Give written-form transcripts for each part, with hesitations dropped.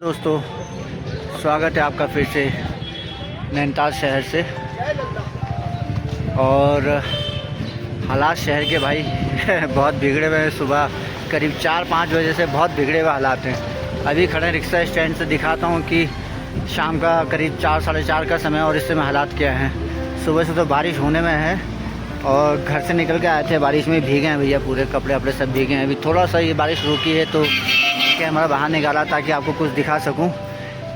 दोस्तों, स्वागत है आपका फिर से नैनीताल शहर से। और हालात शहर के भाई बहुत बिगड़े हुए हैं। सुबह करीब 4-5 बजे से बहुत बिगड़े हुए हालात हैं। अभी खड़े रिक्शा स्टैंड से दिखाता हूँ कि शाम का करीब 4-4:30 का समय और इस समय हालात क्या हैं। सुबह से तो बारिश होने में है और घर से निकल के आए थे, बारिश में भीगे हैं भैया, पूरे कपड़े वपड़े सब भीगे हैं। अभी थोड़ा सा ये बारिश रुकी है तो कैमरा बाहर निकाला ताकि आपको कुछ दिखा सकूं।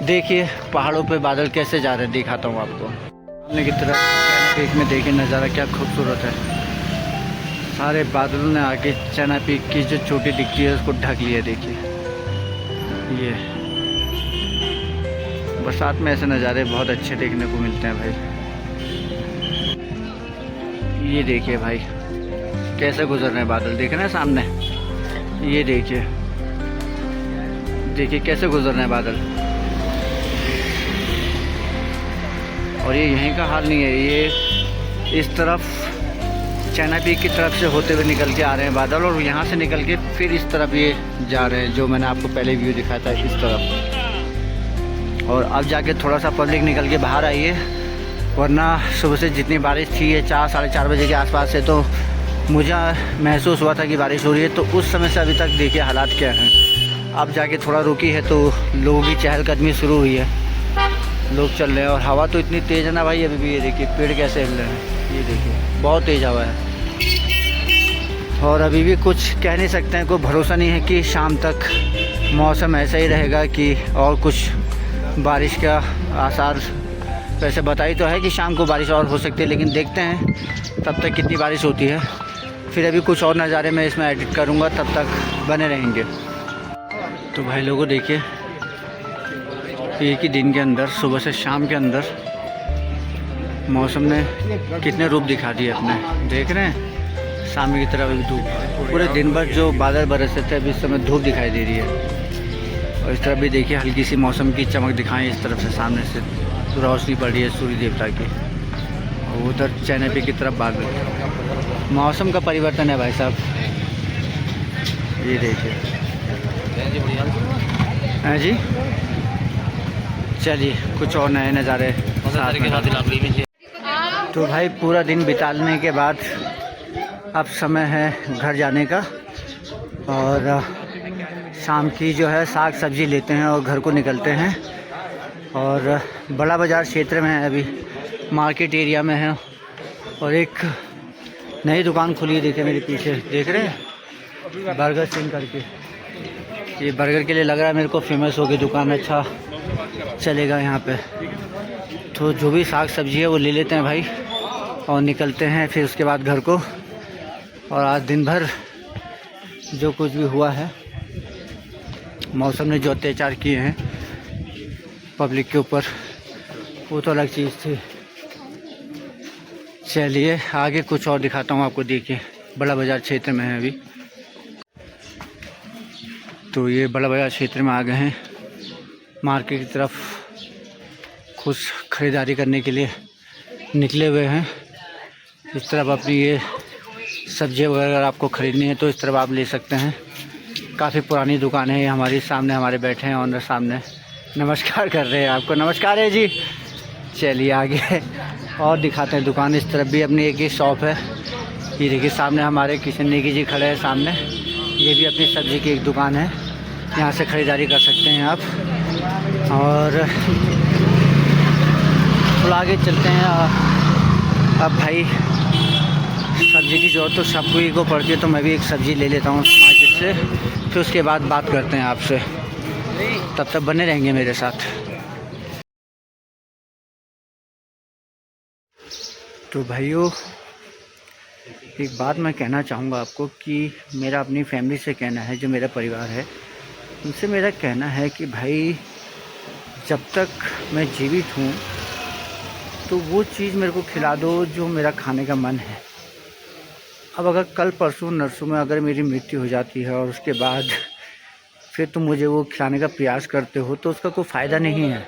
देखिए पहाड़ों पे बादल कैसे जा रहे हैं, दिखाता हूं आपको। सामने की तरफ चाइना पीक में देखिए नज़ारा क्या खूबसूरत है। सारे बादलों ने आके चाइना पीक की जो चोटी दिखती है उसको ढक लिया। देखिए ये बरसात में ऐसे नज़ारे बहुत अच्छे देखने को मिलते हैं भाई। ये देखिए भाई कैसे गुजर रहे हैं बादल, देख रहे हैं सामने। ये देखिए कैसे गुजर रहे हैं बादल। और ये यहीं का हाल नहीं है, ये इस तरफ चाइना पीक की तरफ से होते हुए निकल के आ रहे हैं बादल और यहाँ से निकल के फिर इस तरफ ये जा रहे हैं, जो मैंने आपको पहले व्यू दिखाया था इस तरफ। और अब जाके थोड़ा सा पब्लिक निकल के बाहर आई है, वरना सुबह से जितनी बारिश थी ये 4-4:30 बजे के आसपास से तो मुझे महसूस हुआ था कि बारिश हो रही है। तो उस समय से अभी तक देखिए हालात क्या हैं। अब जाके थोड़ा रुकी है तो लोगों की चहलकदमी शुरू हुई है, लोग चल रहे हैं। और हवा तो इतनी तेज़ है ना भाई, अभी भी ये देखिए पेड़ कैसे हिल रहे हैं। ये देखिए बहुत तेज़ हवा है और अभी भी कुछ कह नहीं सकते हैं, कोई भरोसा नहीं है कि शाम तक मौसम ऐसा ही रहेगा कि और कुछ बारिश का आसार। वैसे बताई तो है कि शाम को बारिश और हो सकती है, लेकिन देखते हैं तब तक कितनी बारिश होती है। फिर अभी कुछ और नज़ारे मैं इसमें एडिट करूँगा, तब तक बने रहेंगे। तो भाई लोगों देखिए एक ही दिन के अंदर, सुबह से शाम के अंदर मौसम ने कितने रूप दिखा दिए अपने। देख रहे हैं सामने की तरफ एक धूप, पूरे दिन भर जो बादल बरसे थे अभी इस समय धूप दिखाई दे रही है। और इस तरफ भी देखिए हल्की सी मौसम की चमक दिखाएं, इस तरफ से सामने से रोशनी पड़ रही है सूर्य देवता की। और उधर चाइना पीक की तरफ बादल। मौसम का परिवर्तन है भाई साहब, ये देखिए। हाँ जी, चलिए कुछ और नए नज़ारे साथ में। तो भाई पूरा दिन बिताने के बाद अब समय है घर जाने का और शाम की जो है साग सब्जी लेते हैं और घर को निकलते हैं। और बड़ा बाज़ार क्षेत्र में है, अभी मार्केट एरिया में है और एक नई दुकान खुली है। देखिए मेरे पीछे, देख रहे हैं बर्गर सिंह करके। ये बर्गर के लिए लग रहा है मेरे को फेमस होगी दुकान, अच्छा चलेगा यहाँ पे। तो जो भी साग सब्जी है वो ले लेते हैं भाई और निकलते हैं फिर उसके बाद घर को। और आज दिन भर जो कुछ भी हुआ है, मौसम ने जो अत्याचार किए हैं पब्लिक के ऊपर, वो तो अलग चीज़ थी। चलिए आगे कुछ और दिखाता हूँ आपको। देखिए बड़ा बाज़ार क्षेत्र में है अभी, तो ये बड़ा बाज़ार क्षेत्र में आ गए हैं, मार्केट की तरफ कुछ ख़रीदारी करने के लिए निकले हुए हैं। इस तरफ अपनी ये सब्जी वगैरह अगर आपको ख़रीदनी है तो इस तरफ आप ले सकते हैं। काफ़ी पुरानी दुकान है ये हमारी। सामने हमारे बैठे हैं ऑनर, सामने नमस्कार कर रहे हैं आपको। नमस्कार है जी। चलिए आगे और दिखाते हैं दुकान। इस तरफ भी अपनी एक ही शॉप है। ये देखिए सामने हमारे किशन नेगी जी खड़े हैं सामने, ये भी अपनी सब्ज़ी की एक दुकान है, यहाँ से ख़रीदारी कर सकते हैं आप। और थोड़ा आगे चलते हैं। अब भाई सब्ज़ी की ज़रूरत तो सबको ही को पड़ती है, तो मैं भी एक सब्ज़ी ले लेता हूँ मार्केट से, फिर उसके बाद बात करते हैं आपसे। तब तक बने रहेंगे मेरे साथ। तो भाइयों एक बात मैं कहना चाहूँगा आपको कि मेरा अपनी फैमिली से कहना है, जो मेरा परिवार है उनसे मेरा कहना है कि भाई जब तक मैं जीवित हूँ तो वो चीज़ मेरे को खिला दो जो मेरा खाने का मन है। अब अगर कल परसों नरसों में अगर मेरी मृत्यु हो जाती है और उसके बाद फिर तुम मुझे वो खिलाने का प्रयास करते हो तो उसका कोई फ़ायदा नहीं है।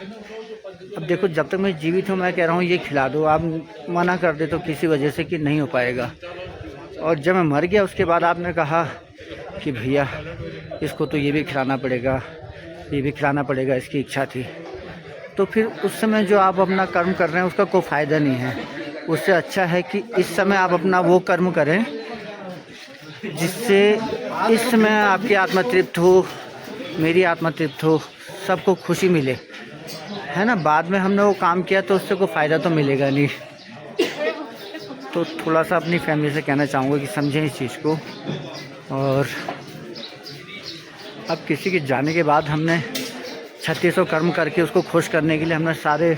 अब देखो जब तक मैं जीवित हूँ मैं कह रहा हूँ ये खिला दो, आप मना कर दे तो किसी वजह से कि नहीं हो पाएगा। और जब मैं मर गया उसके बाद आपने कहा कि भैया इसको तो ये भी खिलाना पड़ेगा, ये भी खिलाना पड़ेगा, इसकी इच्छा थी। तो फिर उस समय जो आप अपना कर्म कर रहे हैं उसका कोई फ़ायदा नहीं है। उससे अच्छा है कि इस समय आप अपना वो कर्म करें जिससे इस समय आपकी आत्मा तृप्त हो, मेरी आत्मा तृप्त हो, सबको खुशी मिले, है ना। बाद में हमने वो काम किया तो उससे कोई फ़ायदा तो मिलेगा नहीं। तो थोड़ा सा अपनी फैमिली से कहना चाहूँगा कि समझें इस चीज़ को। और अब किसी के जाने के बाद हमने 3600 कर्म करके उसको खुश करने के लिए हमने सारे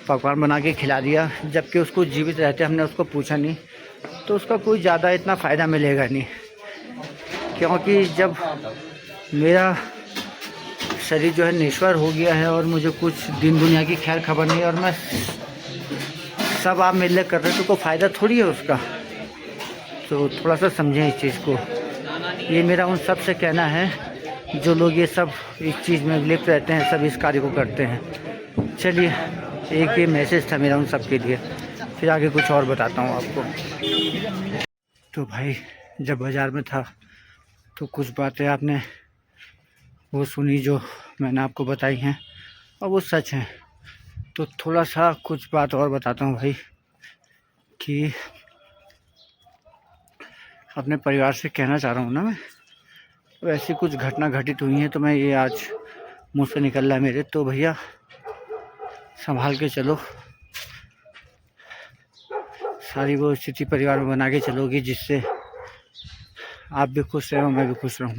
पकवान बना के खिला दिया, जबकि उसको जीवित रहते हमने उसको पूछा नहीं, तो उसका कोई ज़्यादा इतना फ़ायदा मिलेगा नहीं। क्योंकि जब मेरा शरीर जो है नश्वर हो गया है और मुझे कुछ दिन दुनिया की खैर खबर नहीं है और मैं सब आप मेरे लिए कर रहे हो, तो कोई फ़ायदा थोड़ी है उसका। तो थोड़ा सा समझें इस चीज़ को। ये मेरा उन सब से कहना है जो लोग ये सब इस चीज़ में लिप्त रहते हैं, सब इस कार्य को करते हैं। चलिए, एक ये मैसेज था मेरा उन सब के लिए, फिर आगे कुछ और बताता हूँ आपको। तो भाई जब बाज़ार में था तो कुछ बातें आपने वो सुनी जो मैंने आपको बताई हैं और वो सच हैं। तो थोड़ा सा कुछ बात और बताता हूँ भाई कि अपने परिवार से कहना चाह रहा हूँ ना मैं। तो ऐसी कुछ घटना घटित हुई हैं तो मैं ये आज मुँह से निकल रहा है मेरे, तो भैया संभाल के चलो, सारी वो स्थिति परिवार में बना के चलोगी जिससे आप भी खुश रहो, मैं भी खुश रहूँ।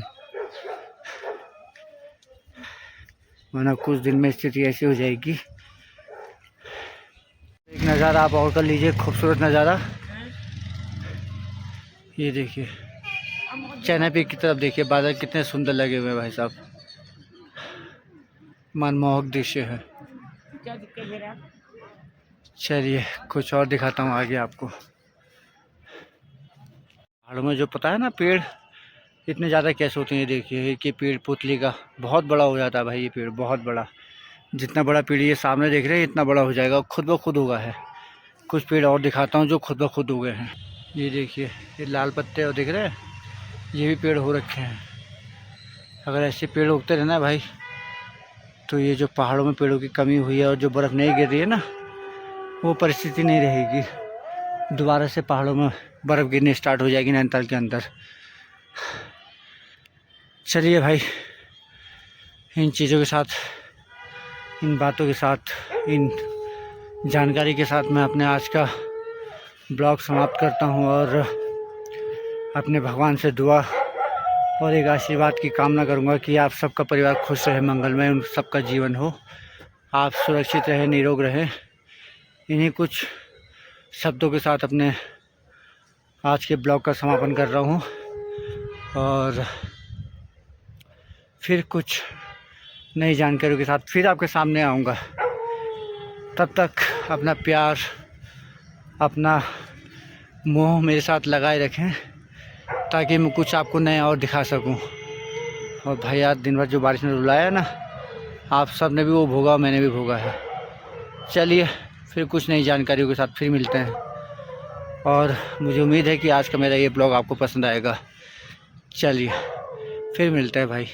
वरना कुछ दिन में स्थिति ऐसी हो जाएगी। एक नज़ारा आप और कर लीजिए, खूबसूरत नज़ारा। ये देखिए चाइना पीक की तरफ देखिए, बादल कितने सुंदर लगे हुए हैं भाई साहब, मनमोहक दृश्य है। चलिए कुछ और दिखाता हूँ आगे आपको। पहाड़ों में जो पता है ना पेड़ इतने ज़्यादा कैसे होते हैं, देखिए कि पेड़ पुतली का बहुत बड़ा हो जाता है भाई। ये पेड़ बहुत बड़ा, जितना बड़ा पेड़ ये सामने देख रहे हैं इतना बड़ा हो जाएगा, खुद ब खुद होगा है। कुछ पेड़ और दिखाता हूँ जो खुद ब खुद हो गए हैं। ये देखिए ये लाल पत्ते और दिख रहे हैं, ये भी पेड़ हो रखे हैं। अगर ऐसे पेड़ उगते रहे ना भाई तो ये जो पहाड़ों में पेड़ों की कमी हुई है और जो बर्फ़ नहीं गिर रही है ना, वो परिस्थिति नहीं रहेगी। दोबारा से पहाड़ों में बर्फ़ गिरनी स्टार्ट हो जाएगी नैनीताल के अंदर। चलिए भाई, इन चीज़ों के साथ, इन बातों के साथ, इन जानकारी के साथ मैं अपने आज का ब्लॉग समाप्त करता हूँ और अपने भगवान से दुआ और एक आशीर्वाद की कामना करूँगा कि आप सबका परिवार खुश रहे, मंगलमय उन सबका जीवन हो, आप सुरक्षित रहें, निरोग रहें। इन्हीं कुछ शब्दों के साथ अपने आज के ब्लॉग का समापन कर रहा हूँ और फिर कुछ नई जानकारियों के साथ फिर आपके सामने आऊँगा। तब तक अपना प्यार, अपना मोह मेरे साथ लगाए रखें ताकि मैं कुछ आपको नया और दिखा सकूं। और भाई आज दिन भर जो बारिश ने रुलाया ना, आप सब ने भी वो भोगा, मैंने भी भोगा है। चलिए फिर कुछ नई जानकारियों के साथ फिर मिलते हैं और मुझे उम्मीद है कि आज का मेरा ये ब्लॉग आपको पसंद आएगा। चलिए फिर मिलते हैं भाई।